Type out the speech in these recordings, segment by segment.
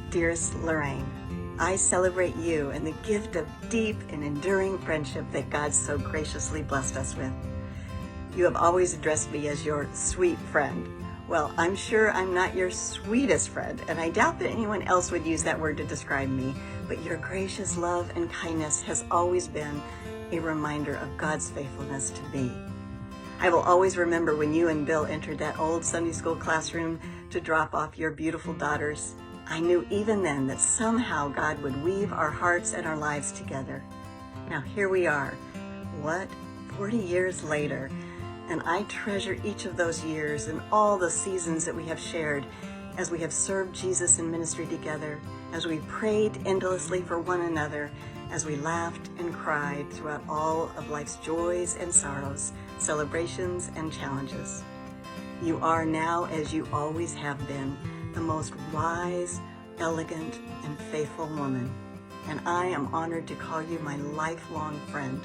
Dearest Loraine, I celebrate you and the gift of deep and enduring friendship that God so graciously blessed us with. You have always addressed me as your sweet friend. Well, I'm sure I'm not your sweetest friend, and I doubt that anyone else would use that word to describe me, but your gracious love and kindness has always been a reminder of God's faithfulness to me. I will always remember when you and Bill entered that old Sunday school classroom to drop off your beautiful daughters. I knew even then that somehow God would weave our hearts and our lives together. Now here we are, 40 years later, and I treasure each of those years and all the seasons that we have shared as we have served Jesus in ministry together, as we prayed endlessly for one another, as we laughed and cried throughout all of life's joys and sorrows, celebrations and challenges. You are now, as you always have been, the most wise, elegant, and faithful woman, and I am honored to call you my lifelong friend.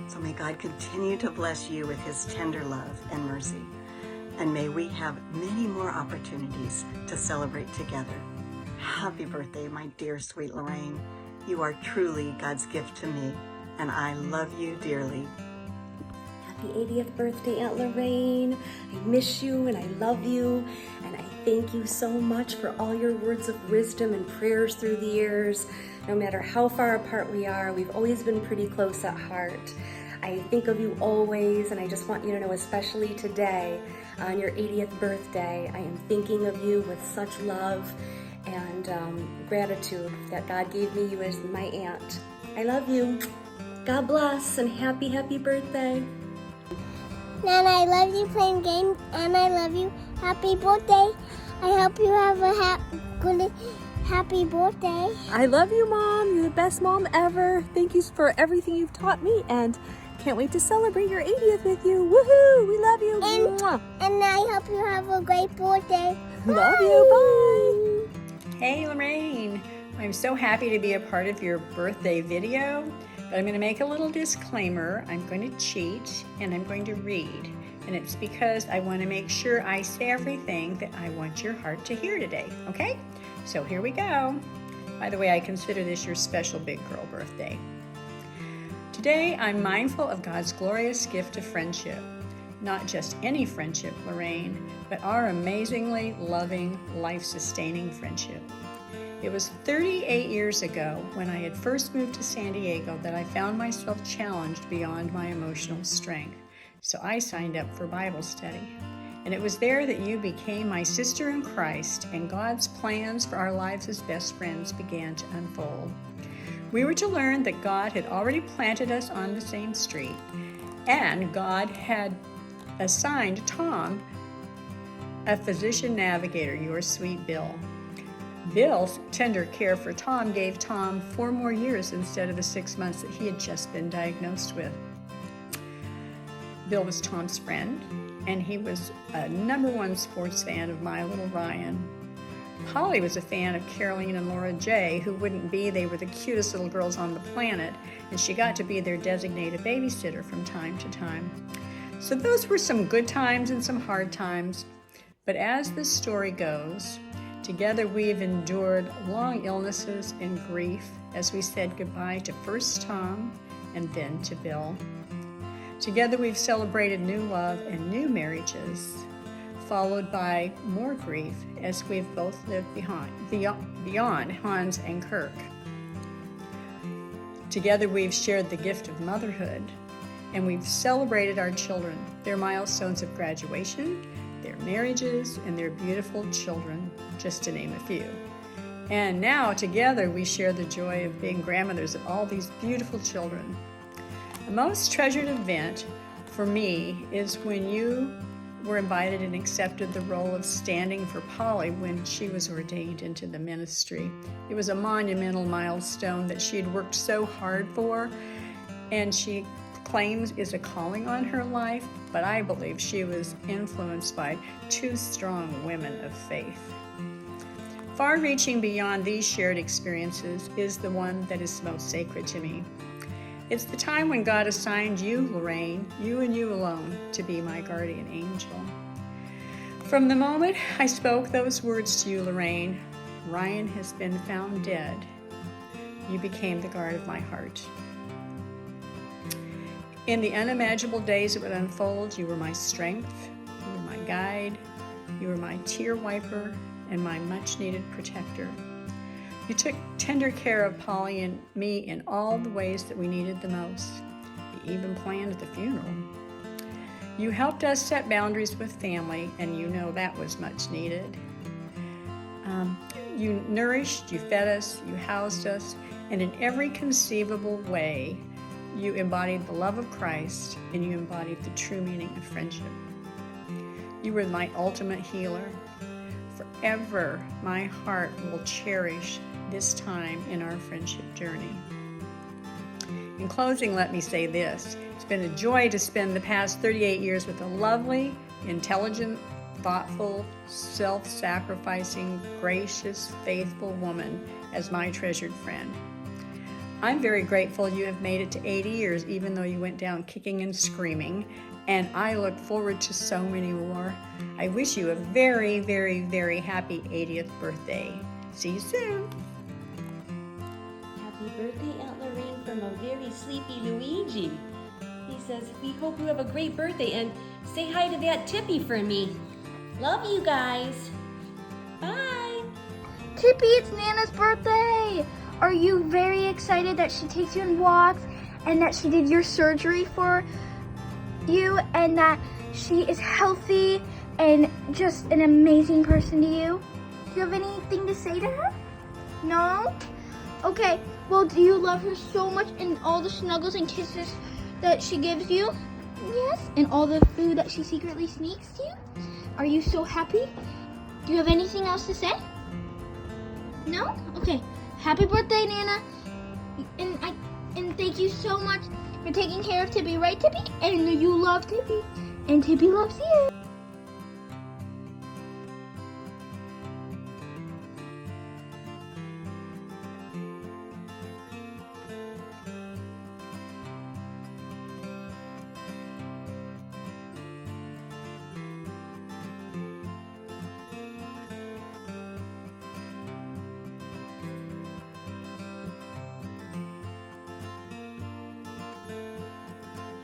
So may God continue to bless you with his tender love and mercy, and may we have many more opportunities to celebrate together. Happy birthday, my dear sweet Loraine. You are truly God's gift to me, and I love you dearly. Happy 80th birthday, Aunt Loraine. I miss you and I love you, and I thank you so much for all your words of wisdom and prayers through the years. No matter how far apart we are, we've always been pretty close at heart. I think of you always, and I just want you to know, especially today, on your 80th birthday, I am thinking of you with such love and gratitude that God gave me you as my aunt. I love you. God bless, and happy, happy birthday. Nan, I love you playing games, and I love you. Happy birthday. I hope you have a good happy birthday. I love you, Mom. You're the best mom ever. Thank you for everything you've taught me, and can't wait to celebrate your 80th with you. Woohoo! We love you. And I hope you have a great birthday. Love you. Bye. Hey, Loraine. I'm so happy to be a part of your birthday video, but I'm going to make a little disclaimer. I'm going to cheat, and I'm going to read. And it's because I want to make sure I say everything that I want your heart to hear today, okay? So here we go. By the way, I consider this your special big girl birthday. Today, I'm mindful of God's glorious gift of friendship. Not just any friendship, Loraine, but our amazingly loving, life-sustaining friendship. It was 38 years ago when I had first moved to San Diego that I found myself challenged beyond my emotional strength. So I signed up for Bible study. And it was there that you became my sister in Christ, and God's plans for our lives as best friends began to unfold. We were to learn that God had already planted us on the same street, and God had assigned Tom a physician navigator, your sweet Bill. Bill's tender care for Tom gave Tom 4 more years instead of the 6 months that he had just been diagnosed with. Bill was Tom's friend, and he was a #1 sports fan of my little Ryan. Polly was a fan of Caroline and Laura J., who wouldn't be. They were the cutest little girls on the planet, and she got to be their designated babysitter from time to time. So those were some good times and some hard times. But as the story goes, together we've endured long illnesses and grief as we said goodbye to first Tom and then to Bill. Together we've celebrated new love and new marriages, followed by more grief as we've both lived beyond Hans and Kirk. Together we've shared the gift of motherhood, and we've celebrated our children, their milestones of graduation, their marriages, and their beautiful children, just to name a few. And now together we share the joy of being grandmothers of all these beautiful children. The most treasured event for me is when you were invited and accepted the role of standing for Polly when she was ordained into the ministry. It was a monumental milestone that she had worked so hard for, and she claims is a calling on her life, but I believe she was influenced by 2 strong women of faith. Far-reaching beyond these shared experiences is the one that is most sacred to me. It's the time when God assigned you, Loraine, you and you alone, to be my guardian angel. From the moment I spoke those words to you, Loraine, Ryan has been found dead, you became the guard of my heart. In the unimaginable days that would unfold, you were my strength, you were my guide, you were my tear wiper, and my much-needed protector. You took tender care of Polly and me in all the ways that we needed the most. You even planned the funeral. You helped us set boundaries with family, and you know that was much needed. You nourished, you fed us, you housed us, and in every conceivable way, you embodied the love of Christ, and you embodied the true meaning of friendship. You were my ultimate healer. Forever, my heart will cherish this time in our friendship journey. In closing, let me say this. It's been a joy to spend the past 38 years with a lovely, intelligent, thoughtful, self-sacrificing, gracious, faithful woman as my treasured friend. I'm very grateful you have made it to 80 years, even though you went down kicking and screaming, and I look forward to so many more. I wish you a very, very, very happy 80th birthday. See you soon. Happy birthday, Aunt Loraine, from a very sleepy Luigi. He says, we hope you have a great birthday, and say hi to that Tippy for me. Love you guys. Bye. Tippy, it's Nana's birthday. Are you very excited that she takes you on walks and that she did your surgery for you and that she is healthy and just an amazing person to you? Do you have anything to say to her? No? Okay, well, do you love her so much and all the snuggles and kisses that she gives you? Yes. And all the food that she secretly sneaks to you? Are you so happy? Do you have anything else to say? No? Okay. Happy birthday, Nana. And thank you so much for taking care of Tippy, right, Tippy? And you love Tippy. And Tippy loves you.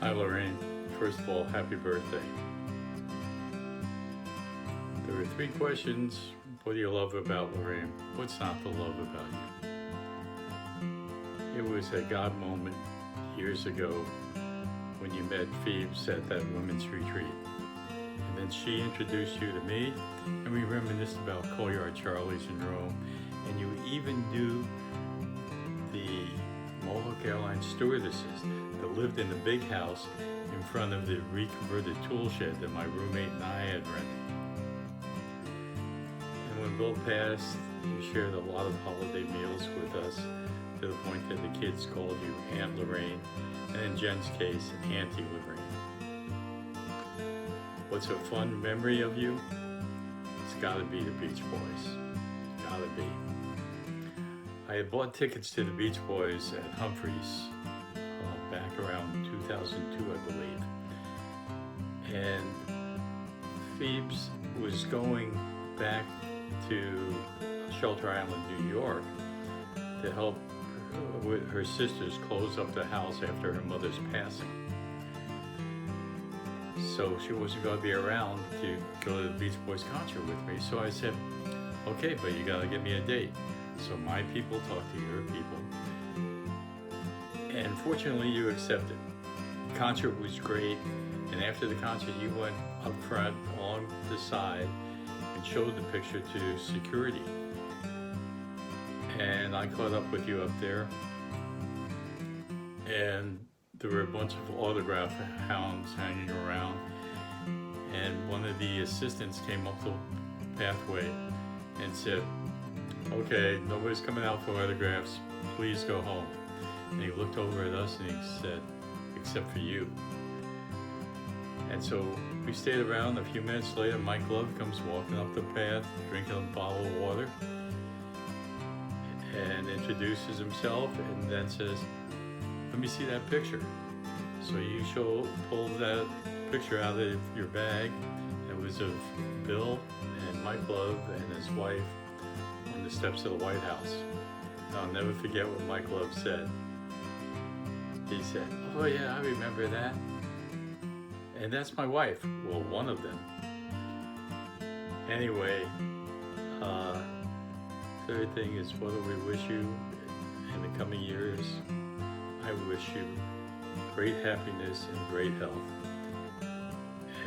Hi Loraine, first of all, happy birthday. There were 3 questions. What do you love about Loraine? What's not to love about you? It was a God moment years ago when you met Phoebes at that women's retreat. And then she introduced you to me, and we reminisced about Courtyard Charlie's in Rome, and you even knew the Mohawk Airlines stewardesses that lived in the big house in front of the reconverted tool shed that my roommate and I had rented. And when Bill passed, you shared a lot of holiday meals with us to the point that the kids called you Aunt Loraine, and in Jen's case, Auntie Loraine. What's a fun memory of you? It's gotta be the Beach Boys. Gotta be. I had bought tickets to the Beach Boys at Humphreys back around 2002, I believe. And Phoebes was going back to Shelter Island, New York to help with her sisters close up the house after her mother's passing. So she wasn't going to be around to go to the Beach Boys concert with me. So I said, okay, but you got to get me a date. So my people talked to your people. And fortunately, you accepted. The concert was great. And after the concert, you went up front along the side and showed the picture to security. And I caught up with you up there. And there were a bunch of autograph hounds hanging around. And one of the assistants came up the pathway and said, okay, nobody's coming out for autographs, please go home. And he looked over at us and he said, except for you. And so we stayed around. A few minutes later, Mike Love comes walking up the path, drinking a bottle of water, and introduces himself and then says, let me see that picture. So you pulled that picture out of your bag. It was of Bill and Mike Love and his wife on the steps of the White House. I'll never forget what Mike Love said. He said, "Oh yeah, I remember that." And that's my wife, well, one of them. Anyway, third thing is, what do we wish you in the coming years? I wish you great happiness and great health.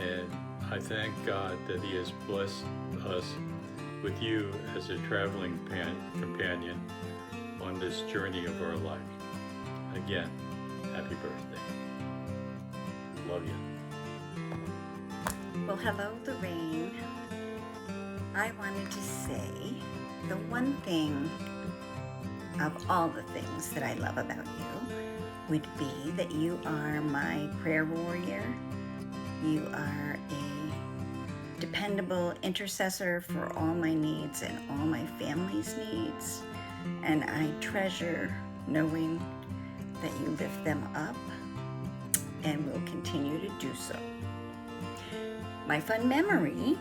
And I thank God that He has blessed us with you as a traveling companion on this journey of our life. Again, happy birthday. Love you. Well, hello, Loraine. I wanted to say the one thing of all the things that I love about you would be that you are my prayer warrior. You are a dependable intercessor for all my needs and all my family's needs. And I treasure knowing that you lift them up and will continue to do so. My fun memory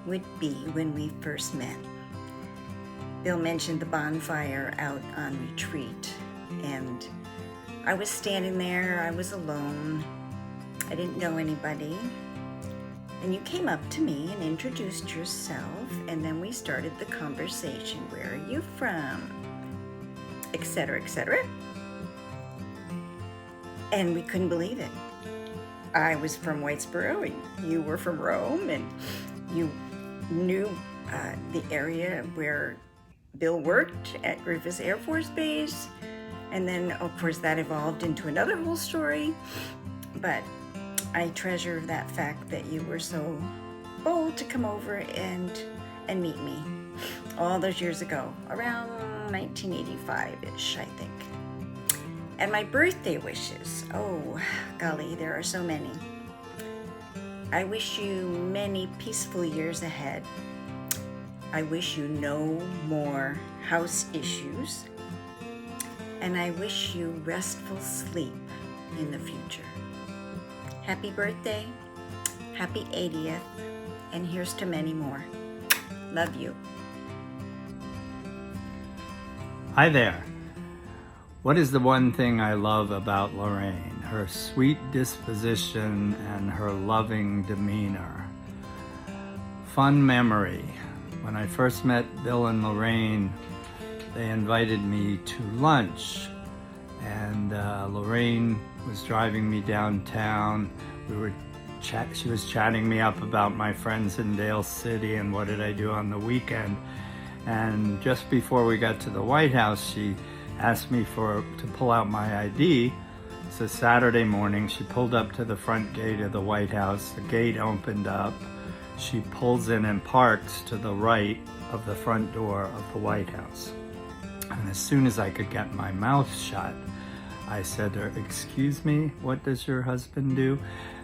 would be when we first met. Bill mentioned the bonfire out on retreat, and I was standing there, I was alone, I didn't know anybody, and you came up to me and introduced yourself, and then we started the conversation. Where are you from? Etc., etc. And we couldn't believe it. I was from Whitesboro, and you were from Rome, and you knew the area where Bill worked at Griffith Air Force Base, and then of course that evolved into another whole story. But I treasure that fact that you were so bold to come over and meet me all those years ago, around 1985-ish, I think. And my birthday wishes, oh golly, there are so many. I wish you many peaceful years ahead. I wish you no more house issues. And I wish you restful sleep in the future. Happy birthday, happy 80th, and here's to many more. Love you. Hi there. What is the one thing I love about Loraine? Her sweet disposition and her loving demeanor. Fun memory. When I first met Bill and Loraine, they invited me to lunch, and Loraine was driving me downtown. She was chatting me up about my friends in Dale City and what did I do on the weekend. And just before we got to the White House, she asked me to pull out my ID. It's a Saturday morning. She pulled up to the front gate of the White House. The gate opened up. She pulls in and parks to the right of the front door of the White House. And as soon as I could get my mouth shut, I said to her, "Excuse me, what does your husband do?"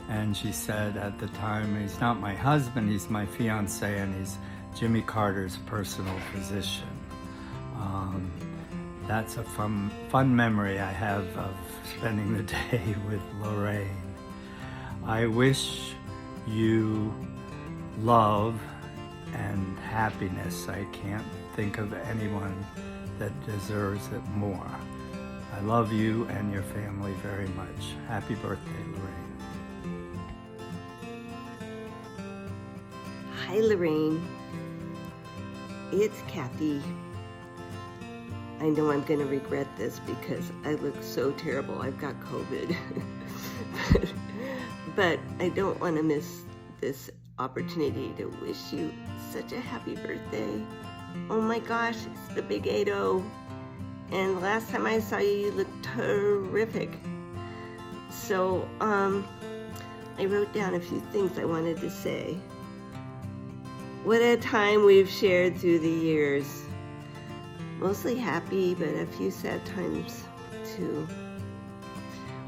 And she said at the time, "He's not my husband, he's my fiance, and he's Jimmy Carter's personal physician." That's a fun memory I have of spending the day with Loraine. I wish you love and happiness. I can't think of anyone that deserves it more. I love you and your family very much. Happy birthday, Loraine. Hi, Loraine. It's Kathy. I know I'm going to regret this because I look so terrible. I've got COVID. But I don't want to miss this opportunity to wish you such a happy birthday. Oh my gosh, it's the big 80. And last time I saw you, you looked terrific. So, I wrote down a few things I wanted to say. What a time we've shared through the years. Mostly happy, but a few sad times too.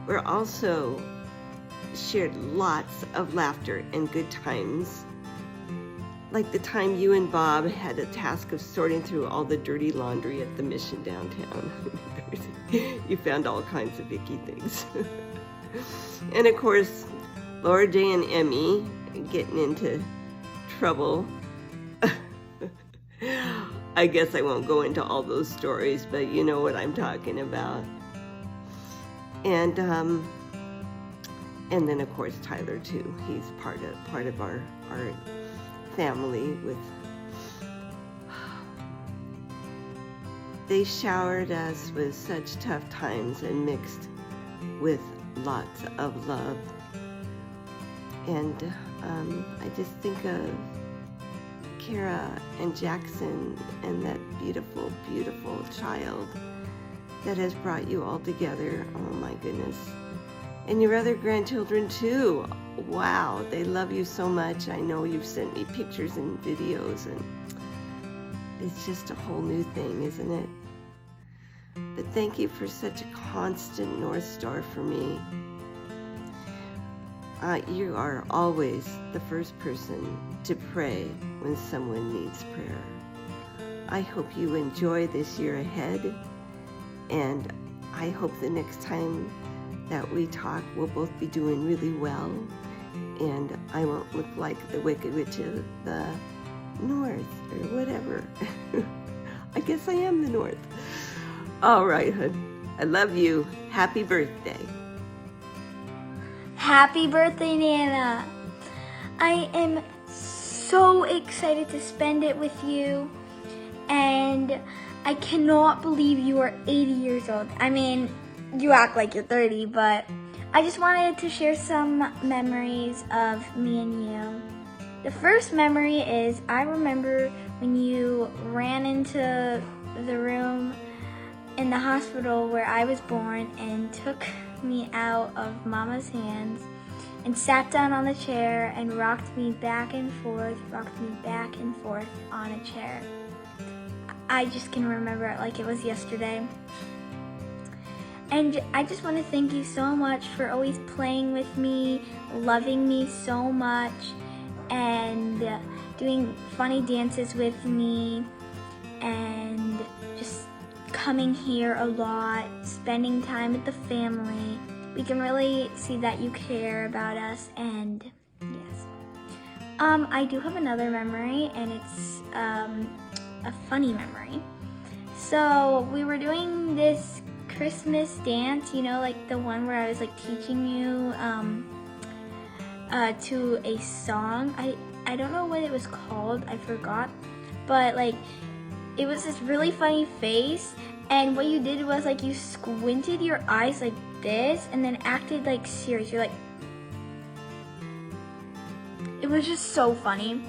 We're also shared lots of laughter and good times. Like the time you and Bob had a task of sorting through all the dirty laundry at the Mission downtown. You found all kinds of icky things. And of course, Laura J. and Emmy getting into trouble. I guess I won't go into all those stories, but you know what I'm talking about. And then of course Tyler too. He's part of our family. They showered us with such tough times and mixed with lots of love. And I just think of Kara and Jackson and that beautiful, beautiful child that has brought you all together. Oh my goodness. And your other grandchildren too. Wow, they love you so much. I know you've sent me pictures and videos, and it's just a whole new thing, isn't it? But thank you for such a constant North Star for me. You are always the first person to pray when someone needs prayer. I hope you enjoy this year ahead, and I hope the next time that we talk, we'll both be doing really well, and I won't look like the Wicked Witch of the North, or whatever. I guess I am the North. All right, hon. I love you. Happy birthday. Happy birthday, Nana. I am so excited to spend it with you, and I cannot believe you are 80 years old. I mean, you act like you're 30, but I just wanted to share some memories of me and you. The first memory is I remember when you ran into the room in the hospital where I was born and took me out of Mama's hands and sat down on the chair and rocked me back and forth on a chair. I just can remember it like it was yesterday. And I just want to thank you so much for always playing with me, loving me so much, and doing funny dances with me, and just coming here a lot, spending time with the family. We can really see that you care about us, and yes. I do have another memory, and it's a funny memory. So we were doing this Christmas dance, you know, like the one where I was like teaching you to a song. I don't know what it was called, I forgot, but like it was this really funny face, and what you did was like you squinted your eyes like this and then acted like serious. You're like, it was just so funny.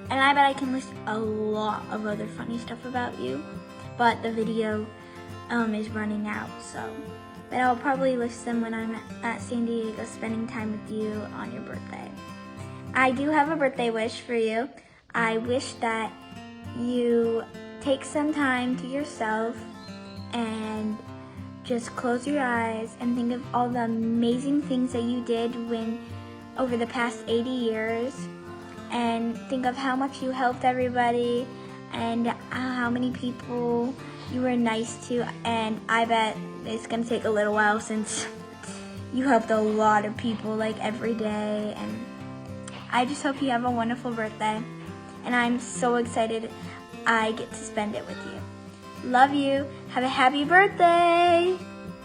And I bet I can list a lot of other funny stuff about you, but the video is running out, so. But I'll probably list them when I'm at San Diego spending time with you on your birthday. I do have a birthday wish for you. I wish that you take some time to yourself and just close your eyes and think of all the amazing things that you did over the past 80 years, and think of how much you helped everybody and how many people you were nice to. And I bet it's gonna take a little while since you helped a lot of people like every day. And I just hope you have a wonderful birthday, and I'm so excited I get to spend it with you. Love you. Have a happy birthday.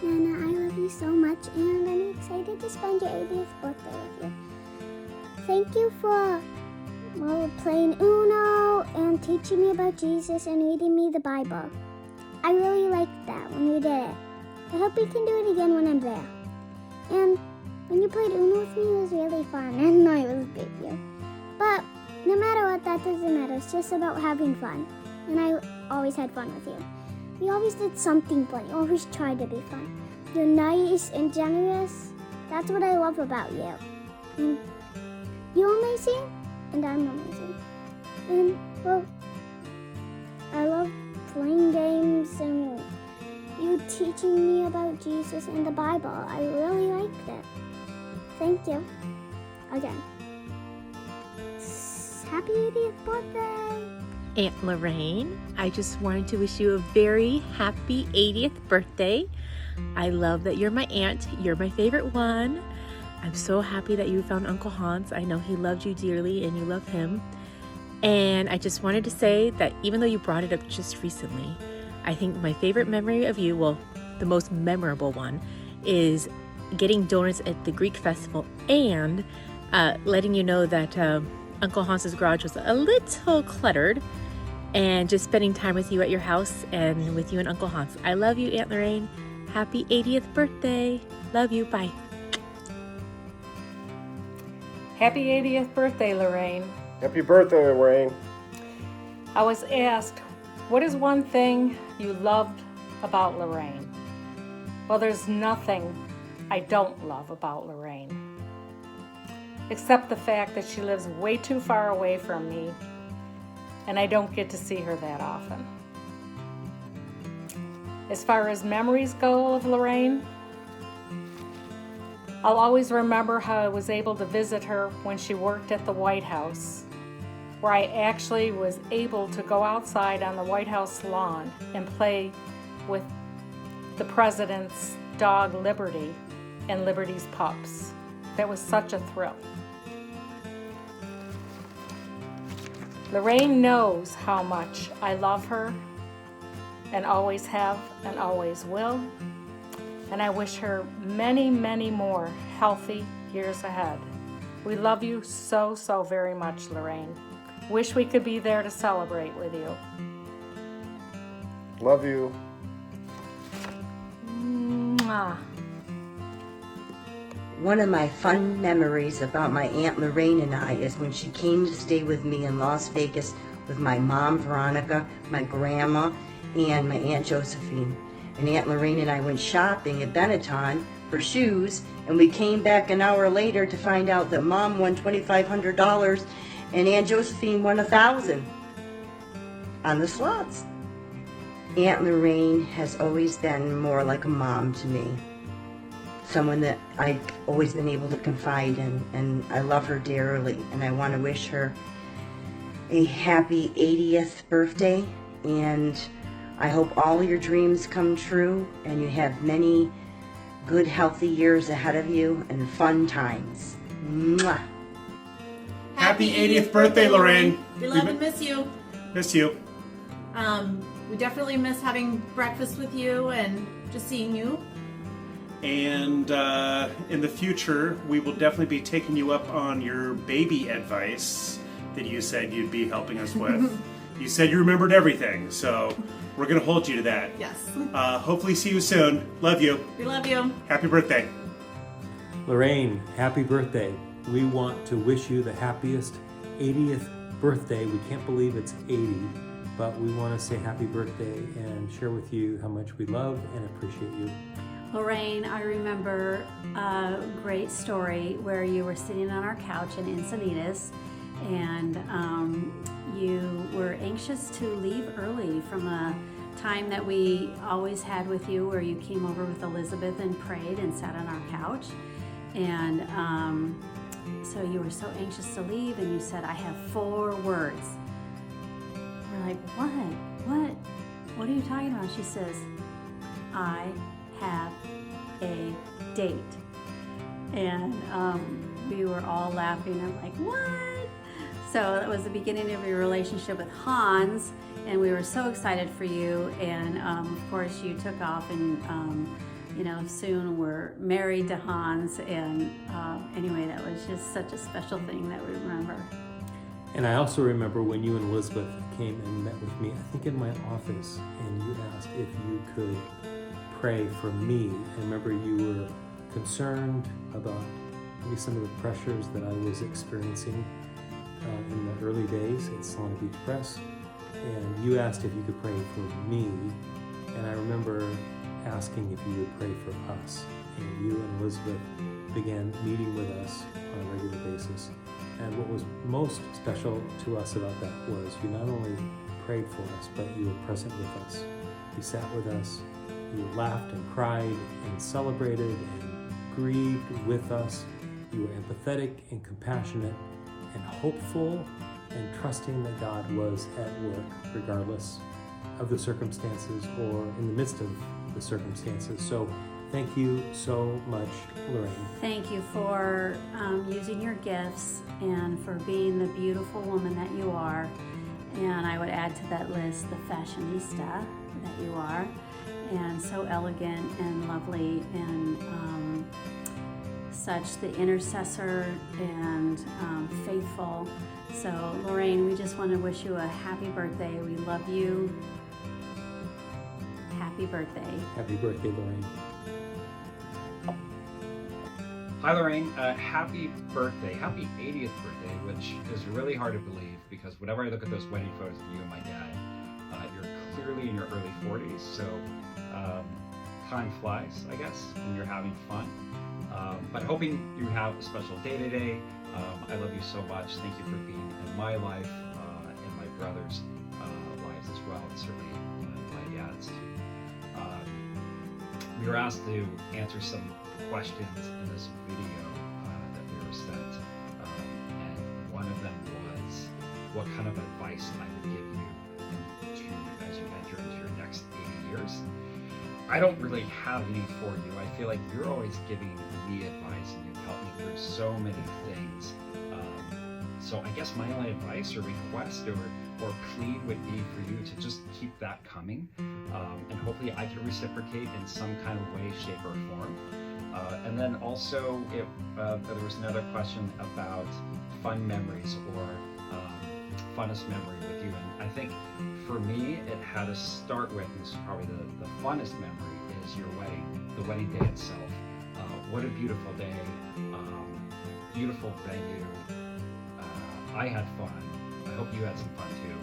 Nana, I love you so much, and I'm excited to spend your 80th birthday with you. Thank you for playing Uno and teaching me about Jesus and reading me the Bible. I really liked that when you did it. I hope we can do it again when I'm there. And when you played Uno with me, it was really fun. I know it was big, you. But no matter what, that doesn't matter. It's just about having fun. And I always had fun with you. We always did something fun. You always tried to be fun. You're nice and generous. That's what I love about you. And you're amazing, and I'm amazing. And, well, I love playing games and you teaching me about Jesus and the Bible. I really liked it. Thank you. Again. Happy 80th birthday! Aunt Loraine, I just wanted to wish you a very happy 80th birthday. I love that you're my aunt. You're my favorite one. I'm so happy that you found Uncle Hans. I know he loved you dearly and you love him. And I just wanted to say that even though you brought it up just recently, I think my favorite memory of you, well, the most memorable one, is getting donuts at the Greek festival and letting you know that Uncle Hans's garage was a little cluttered, and just spending time with you at your house and with you and Uncle Hans. I love you, Aunt Loraine. Happy 80th birthday. Love you. Bye. Happy 80th birthday, Loraine. Happy birthday, Loraine. I was asked, what is one thing you loved about Loraine? Well, there's nothing I don't love about Loraine, except the fact that she lives way too far away from me, and I don't get to see her that often. As far as memories go of Loraine, I'll always remember how I was able to visit her when she worked at the White House, where I actually was able to go outside on the White House lawn and play with the president's dog Liberty and Liberty's pups. That was such a thrill. Loraine knows how much I love her and always have and always will. And I wish her many, many more healthy years ahead. We love you so, so very much, Loraine. Wish we could be there to celebrate with you. Love you. Mwah. One of my fun memories about my Aunt Loraine and I is when she came to stay with me in Las Vegas with my mom, Veronica, my grandma, and my Aunt Josephine. And Aunt Loraine and I went shopping at Benetton for shoes, and we came back an hour later to find out that Mom won $2,500 and Aunt Josephine won $1,000 on the slots. Aunt Loraine has always been more like a mom to me. Someone that I've always been able to confide in, and I love her dearly, and I want to wish her a happy 80th birthday, and I hope all your dreams come true and you have many good, healthy years ahead of you and fun times. Mwah. Happy 80th birthday, Loraine. We love and miss you. Miss you. We definitely miss having breakfast with you and just seeing you. And in the future, we will definitely be taking you up on your baby advice that you said you'd be helping us with. You said you remembered everything, so we're going to hold you to that. Yes. Hopefully see you soon. Love you. We love you. Happy birthday. Loraine, happy birthday. We want to wish you the happiest 80th birthday. We can't believe it's 80, but we want to say happy birthday and share with you how much we love and appreciate you. Loraine, I remember a great story where you were sitting on our couch in Encinitas, and you were anxious to leave early from a time that we always had with you, where you came over with Elizabeth and prayed and sat on our couch. And so you were so anxious to leave, and you said, I have 4 words. We're like, what are you talking about? She says, I have a date. And we were all laughing. I'm like, what? So that was the beginning of your relationship with Hans, and we were so excited for you. And of course you took off, and soon we're married to Hans. And anyway, that was just such a special thing that we remember. And I also remember when you and Elizabeth came and met with me, I think in my office, and you asked if you could pray for me. I remember you were concerned about maybe some of the pressures that I was experiencing in the early days at Solana Beach Press, and you asked if you could pray for me, and I remember asking if you would pray for us, and you and Elizabeth began meeting with us on a regular basis. And what was most special to us about that was you not only prayed for us, but you were present with us. You sat with us, you laughed and cried and celebrated and grieved with us. You were empathetic and compassionate and hopeful and trusting that God was at work regardless of the circumstances or in the midst of the circumstances. So Thank you so much, Loraine. Thank you for using your gifts and for being the beautiful woman that you are. And I would add to that list the fashionista that you are, and so elegant and lovely and such the intercessor and faithful. So Loraine, we just want to wish you a happy birthday. We love you. Happy birthday. Happy birthday, Loraine. Hi Loraine, happy birthday, happy 80th birthday, which is really hard to believe because whenever I look at those wedding photos of you and my dad, you're clearly in your early 40s, so time flies, I guess, and you're having fun. But hoping you have a special day today. I love you so much. Thank you for being in my life and my brother's lives as well, and certainly my dad's too. We were asked to answer some questions in this video that we were sent, and one of them was what kind of advice I would give you as you enter into your next 80 years. I don't really have any for you. I feel like you're always giving me advice and you've helped me through so many things. So I guess my only advice or request or plea would be for you to just keep that coming, and hopefully I can reciprocate in some kind of way, shape, or form. And then also, there was another question about fun memories or funnest memory with you. And I think for me, it had to start with, and this is probably the funnest memory, is your wedding, the wedding day itself. What a beautiful day, beautiful venue. I had fun. I hope you had some fun too.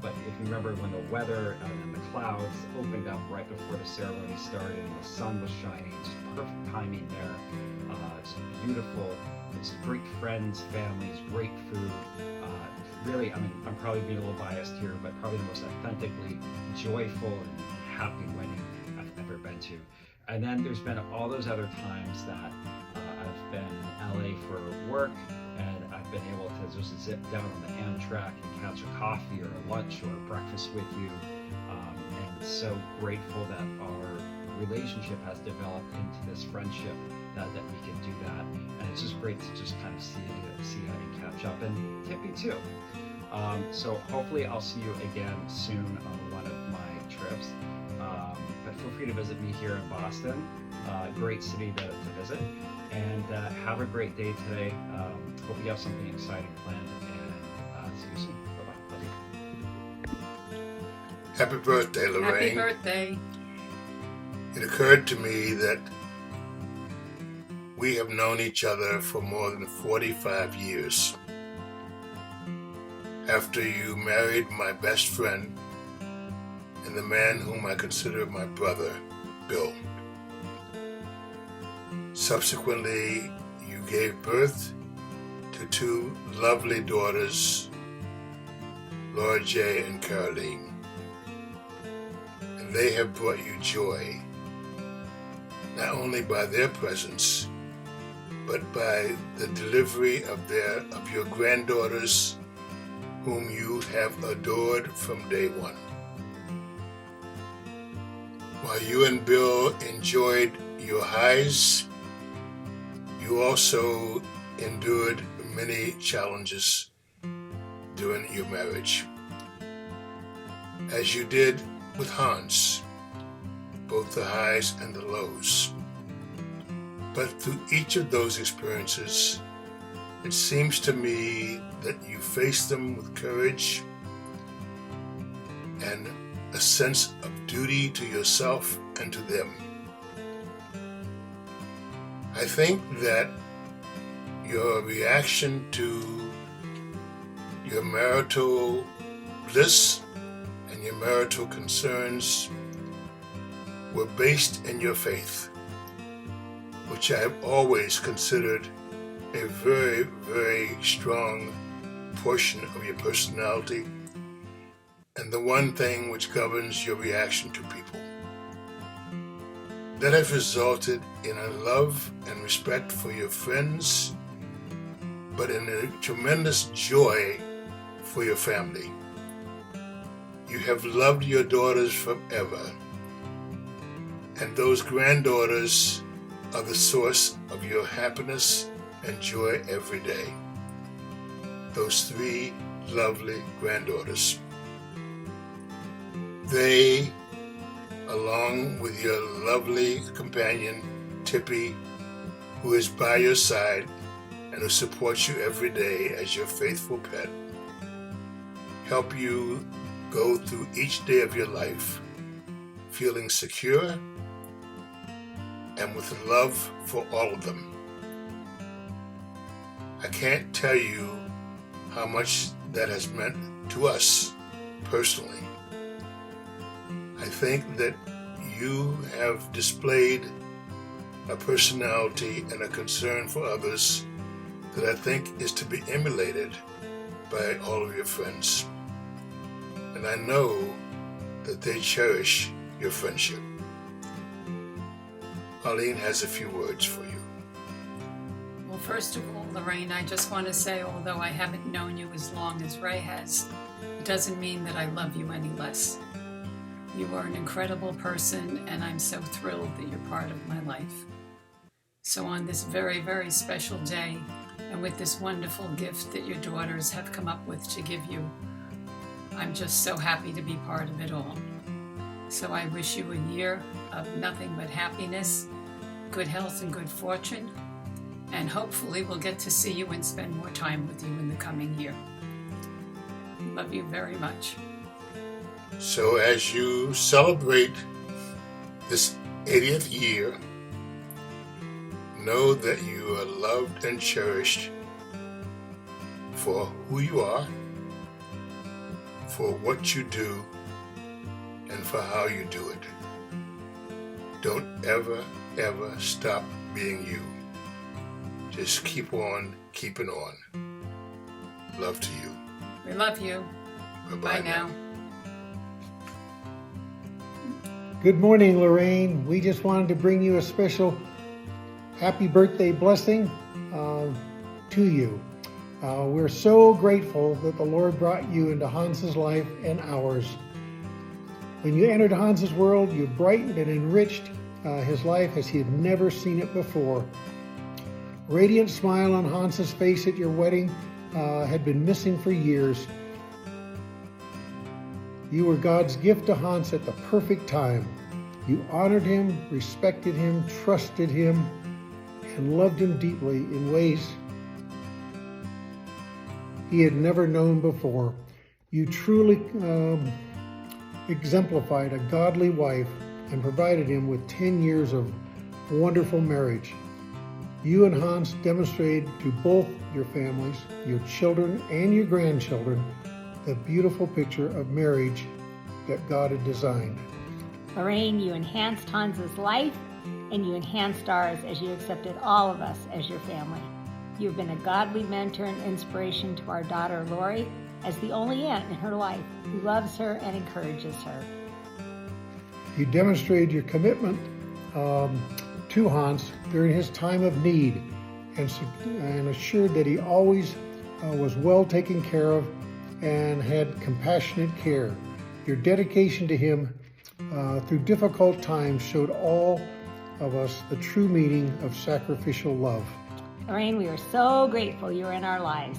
But if you remember when the weather and the clouds opened up right before the ceremony started and the sun was shining, just perfect timing there. It's beautiful. It's great friends, families, great food. Really, I mean, I'm probably being a little biased here, but probably the most authentically joyful and happy wedding I've ever been to. And then there's been all those other times that I've been in LA for work, and I've been able to just sit down on the Amtrak and catch a coffee or a lunch or a breakfast with you. And so grateful that our relationship has developed into this friendship that we can do that. And it's just great to just kind of see how you catch up, and Tippy too. So hopefully I'll see you again soon on one of my trips. But feel free to visit me here in Boston. Great city to visit. And have a great day today. Hope you have something exciting planned, and see you soon. Bye-bye. Love you. Happy birthday, Loraine. Happy birthday. It occurred to me that we have known each other for more than 45 years. After you married my best friend and the man whom I consider my brother, Bill. Subsequently, you gave birth to two lovely daughters, Laura J. and Caroline. And they have brought you joy, not only by their presence, but by the delivery of your granddaughters, whom you have adored from day one. While you and Bill enjoyed your highs, you also endured many challenges during your marriage, as you did with Hans, both the highs and the lows. But through each of those experiences, it seems to me that you faced them with courage and a sense of duty to yourself and to them. I think that your reaction to your marital bliss and your marital concerns were based in your faith, which I have always considered a very, very strong portion of your personality and the one thing which governs your reaction to people. That has resulted in a love and respect for your friends, but in a tremendous joy for your family. You have loved your daughters forever, And those granddaughters are the source of your happiness and joy every day. Those 3 lovely granddaughters. They, along with your lovely companion, Tippy, who is by your side and who supports you every day as your faithful pet, help you go through each day of your life feeling secure and with love for all of them. I can't tell you how much that has meant to us personally. I think that you have displayed a personality and a concern for others that I think is to be emulated by all of your friends. And I know that they cherish your friendship. Arlene has a few words for you. Well, first of all, Loraine, I just want to say, although I haven't known you as long as Ray has, it doesn't mean that I love you any less. You are an incredible person, and I'm so thrilled that you're part of my life. So on this very, very special day, and with this wonderful gift that your daughters have come up with to give you, I'm just so happy to be part of it all. So I wish you a year of nothing but happiness, good health and good fortune, and hopefully we'll get to see you and spend more time with you in the coming year. Love you very much. So as you celebrate this 80th year, know that you are loved and cherished for who you are, for what you do, and for how you do it. Don't ever, ever stop being you. Just keep on keeping on. Love to you. We love you. Bye-bye Bye now. Good morning, Loraine. We just wanted to bring you a special happy birthday blessing to you. We're so grateful that the Lord brought you into Hans's life and ours. When you entered Hans's world, you brightened and enriched his life as he had never seen it before. Radiant smile on Hans's face at your wedding had been missing for years. You were God's gift to Hans at the perfect time. You honored him, respected him, trusted him, and loved him deeply in ways he had never known before. You truly exemplified a godly wife and provided him with 10 years of wonderful marriage. You and Hans demonstrated to both your families, your children and your grandchildren, the beautiful picture of marriage that God had designed. Loraine, you enhanced Hans's life and you enhanced ours as you accepted all of us as your family. You've been a godly mentor and inspiration to our daughter Lori as the only aunt in her life who loves her and encourages her. You demonstrated your commitment to Hans during his time of need and assured that he always was well taken care of and had compassionate care. Your dedication to him through difficult times showed all of us the true meaning of sacrificial love. Loraine, we are so grateful you're in our lives.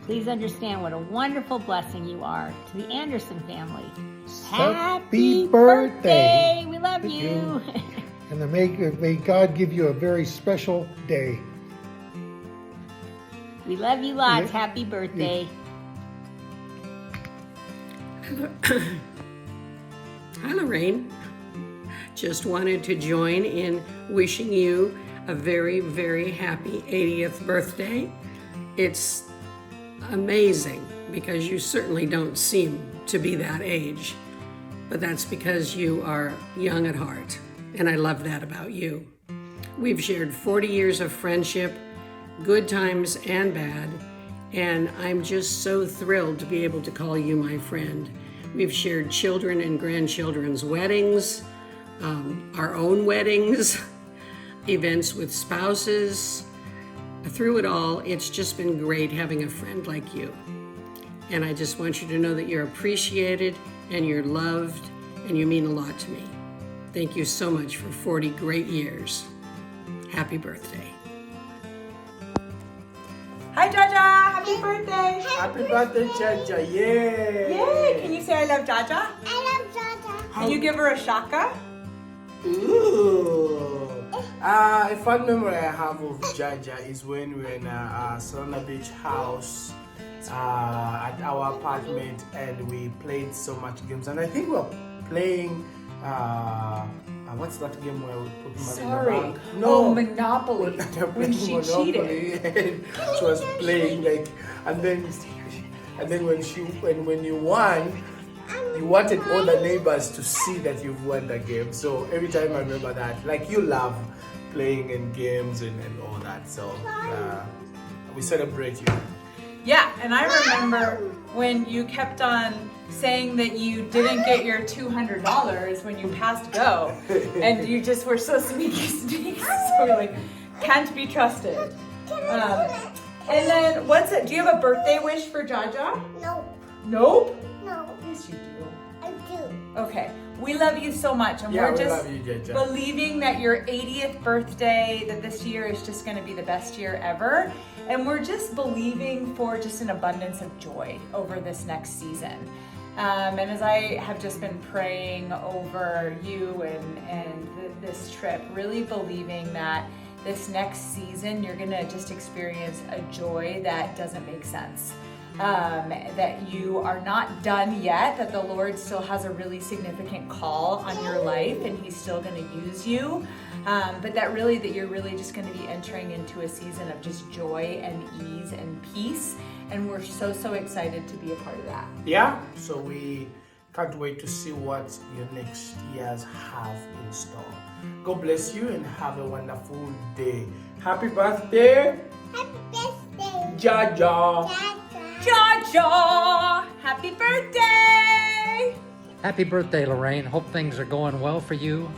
Please understand what a wonderful blessing you are to the Anderson family. Happy birthday! We love you. And may God give you a very special day. We love you lots. Happy birthday. Hi, Loraine. Just wanted to join in wishing you a very, very happy 80th birthday. It's amazing because you certainly don't seem to be that age, but that's because you are young at heart, and I love that about you. We've shared 40 years of friendship, good times and bad, and I'm just so thrilled to be able to call you my friend. We've shared children and grandchildren's weddings, our own weddings, events with spouses. Through it all, it's just been great having a friend like you. And I just want you to know that you're appreciated and you're loved and you mean a lot to me. Thank you so much for 40 great years. Happy birthday. Hi, Jaja. Happy birthday. Happy birthday, Jaja. Yay. Yay. Can you say I love Jaja? I love Jaja. Can you give her a shaka? Ooh. A fun memory I have of Jaja is when we were in a Solana Beach house at our apartment, and we played so much games. And I think we were playing what's that game where we put money in the bank? No, Monopoly. When she Monopoly, cheated. and she was playing like, and then when you won, you wanted all the neighbors to see that you've won the game. So every time I remember that, like, you love playing in games and all that. So we celebrate you. Yeah, and I remember when you kept on saying that you didn't get your $200 when you passed go, and you just were so sneaky, so we're like, can't be trusted. And then, do you have a birthday wish for Jaja? No. Nope? No. Yes, you do. I do. Okay, we love you so much, and Yeah, we're we just love you, Jaja. believing that your 80th birthday, that this year is just going to be the best year ever, and we're just believing for just an abundance of joy over this next season. And as I have just been praying over you and this trip, really believing that this next season you're going to just experience a joy that doesn't make sense. That you are not done yet, that the Lord still has a really significant call on your life and He's still going to use you, but that you're really just going to be entering into a season of just joy and ease and peace, and we're so excited to be a part of that. Yeah, so we can't wait to see what your next years have in store. God bless you and have a wonderful day. Happy birthday! Happy birthday. Jaja! Jaja! Happy birthday! Happy birthday, Loraine. Hope things are going well for you.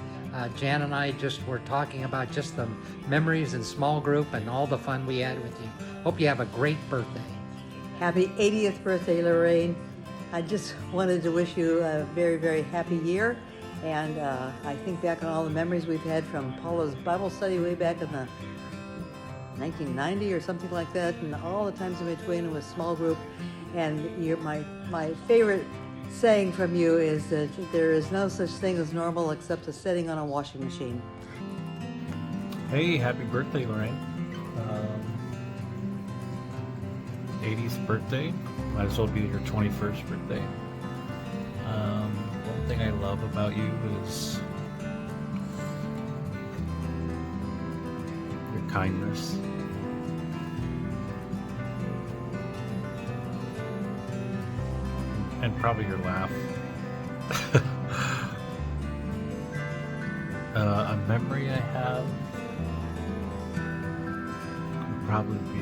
Jan and I just were talking about just the memories in small group and all the fun we had with you. Hope you have a great birthday. Happy 80th birthday, Loraine. I just wanted to wish you a very, very happy year. And I think back on all the memories we've had from Paula's Bible study way back in the 1990 or something like that, and all the times in between with small group. And my favorite saying from you is that there is no such thing as normal except a setting on a washing machine. Hey, happy birthday, Loraine. 80th birthday. Might as well be your 21st birthday. One thing I love about you is your kindness. And probably your laugh. A memory I have would probably be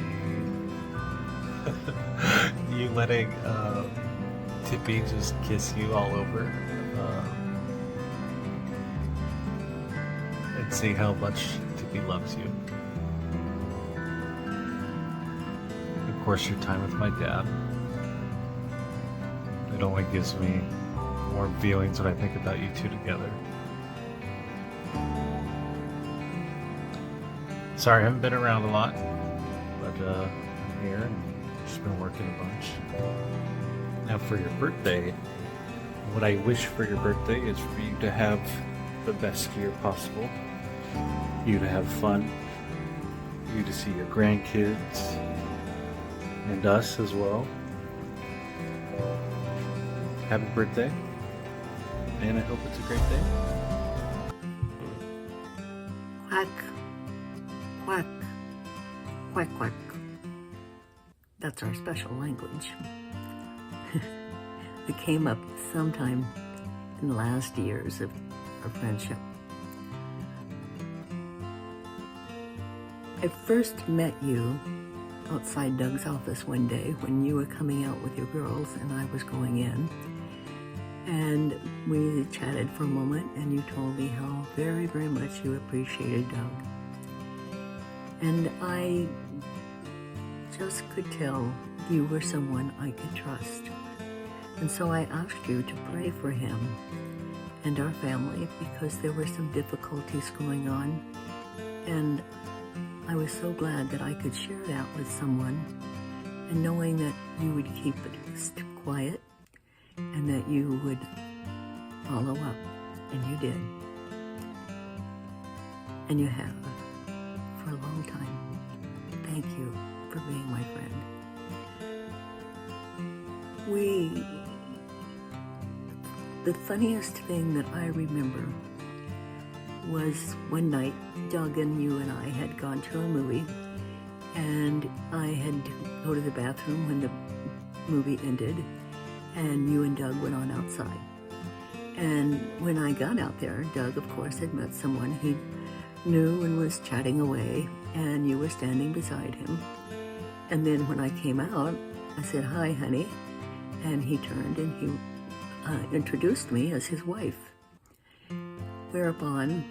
you letting Tippy just kiss you all over and see how much Tippy loves you. Of course, your time with my dad. It only gives me warm feelings when I think about you two together. Sorry, I haven't been around a lot, but I'm here and just been working a bunch. Now for your birthday, what I wish for your birthday is for you to have the best year possible, you to have fun, you to see your grandkids, and us as well. Happy birthday, and I hope it's a great day. Quack, quack, quack, quack. That's our special language. It came up sometime in the last years of our friendship. I first met you outside Doug's office one day when you were coming out with your girls and I was going in. And we chatted for a moment and you told me how very, very much you appreciated Doug. And I just could tell you were someone I could trust. And so I asked you to pray for him and our family because there were some difficulties going on. And I was so glad that I could share that with someone, and knowing that you would keep it quiet and that you would follow up, and you did. And you have for a long time. Thank you for being my friend. The funniest thing that I remember was one night, Doug and you and I had gone to a movie, and I had to go to the bathroom when the movie ended, and you and Doug went on outside. And when I got out there, Doug, of course, had met someone he knew and was chatting away, and you were standing beside him. And then when I came out, I said, "Hi, honey," and he turned and he introduced me as his wife. Whereupon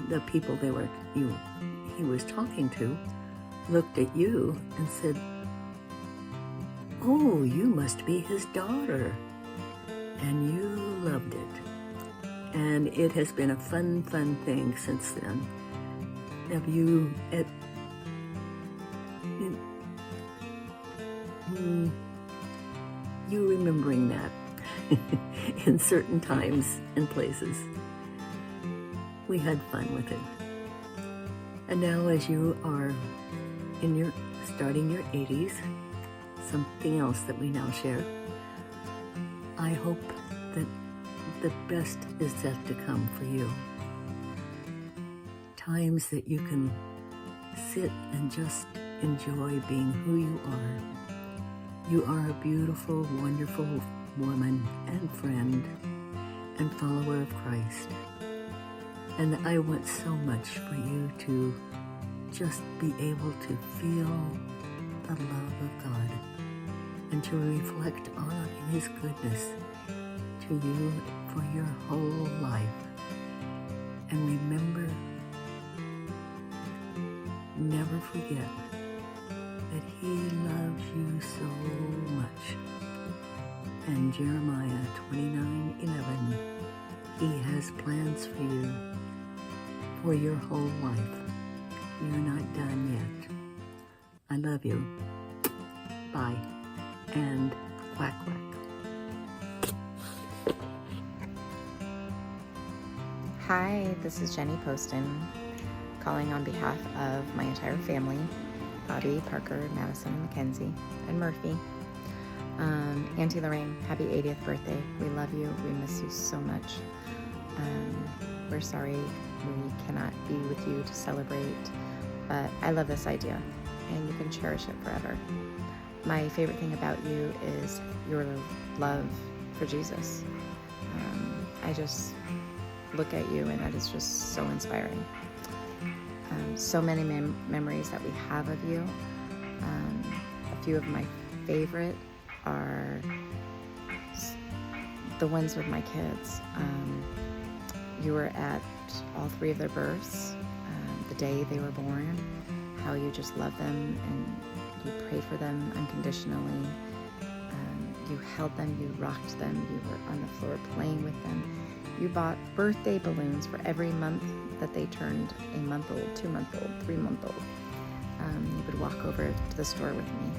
the people he was talking to looked at you and said, "Oh, you must be his daughter." And you loved it. And it has been a fun thing since then. Have you, you remembering that in certain times and places. We had fun with it. And now as you are starting your 80s, something else that we now share, I hope that the best is yet to come for you. Times that you can sit and just enjoy being who you are. You are a beautiful, wonderful woman and friend and follower of Christ. And I want so much for you to just be able to feel the love of God and to reflect on His goodness to you for your whole life. And remember, never forget that He loves you so much. And Jeremiah 29:11, He has plans for you for your whole life. You're not done yet. I love you. Bye. And quack quack. Hi, this is Jenny Poston, calling on behalf of my entire family, Bobby, Parker, Madison, and Mackenzie, and Murphy. Auntie Loraine, happy 80th birthday. We love you. We miss you so much. We're sorry we cannot be with you to celebrate, but I love this idea, and you can cherish it forever. My favorite thing about you is your love for Jesus. I just look at you, and that is just so inspiring. So many memories that we have of you. A few of my favorite are the ones with my kids. You were at all three of their births, the day they were born, how you just loved them and you prayed for them unconditionally. You held them, you rocked them, you were on the floor playing with them. You bought birthday balloons for every month that they turned a month old, 2 month old, 3 month old. You would walk over to the store with me.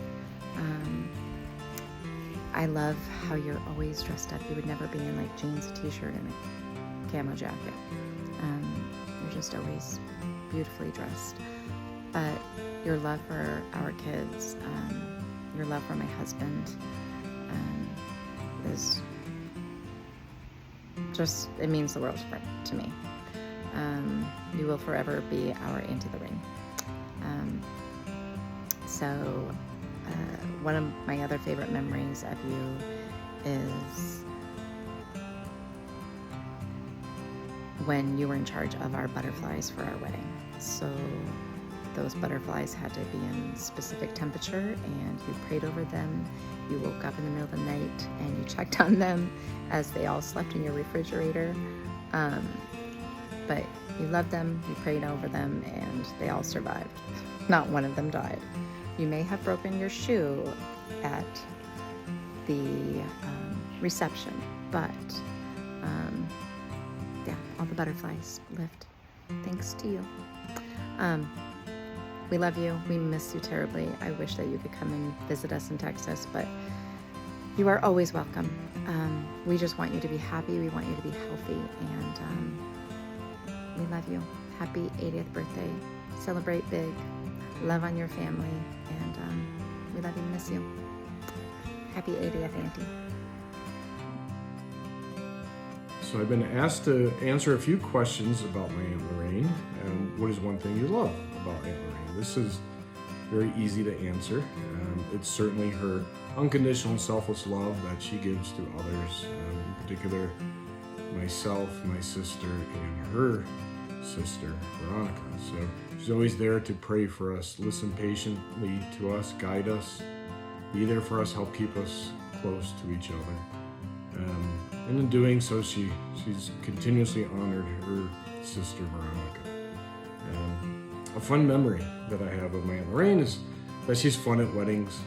I love how you're always dressed up. You would never be in like jeans, a t-shirt, and a camo jacket. You're just always beautifully dressed. But your love for our kids, your love for my husband, is just, it means the world to me. You will forever be our Auntie Loraine. One of my other favorite memories of you is when you were in charge of our butterflies for our wedding. So those butterflies had to be in specific temperature, and you prayed over them. You woke up in the middle of the night and you checked on them as they all slept in your refrigerator. But you loved them, you prayed over them, and they all survived. Not one of them died. You may have broken your shoe at the reception, but all the butterflies lift. Thanks to you. We love you. We miss you terribly. I wish that you could come and visit us and text us, but you are always welcome. We just want you to be happy. We want you to be healthy, and we love you. Happy 80th birthday. Celebrate big. Love on your family, and we love you and miss you. Happy 80th, Auntie. So I've been asked to answer a few questions about my Aunt Loraine. What is one thing you love about Aunt Loraine? This is very easy to answer. It's certainly her unconditional and selfless love that she gives to others, in particular myself, my sister, and her sister, Veronica. So she's always there to pray for us, listen patiently to us, guide us, be there for us, help keep us close to each other. And in doing so, she's continuously honored her sister, Veronica. A fun memory that I have of my Aunt Loraine is that she's fun at weddings.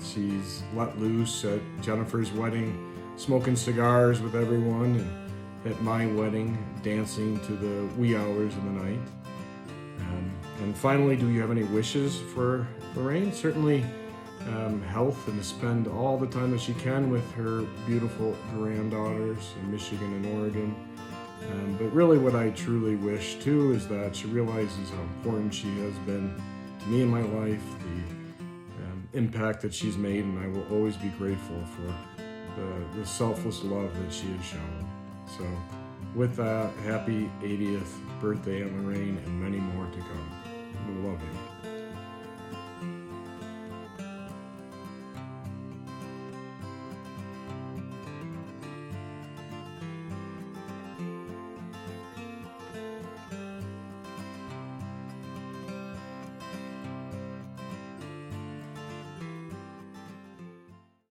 She's let loose at Jennifer's wedding, smoking cigars with everyone, and at my wedding, dancing to the wee hours of the night. And finally, do you have any wishes for Loraine? Certainly health, and to spend all the time that she can with her beautiful granddaughters in Michigan and Oregon. But really what I truly wish too is that she realizes how important she has been to me in my life, the impact that she's made, and I will always be grateful for the selfless love that she has shown. So with that, happy 80th birthday, Aunt Loraine, and many more to come. We love you.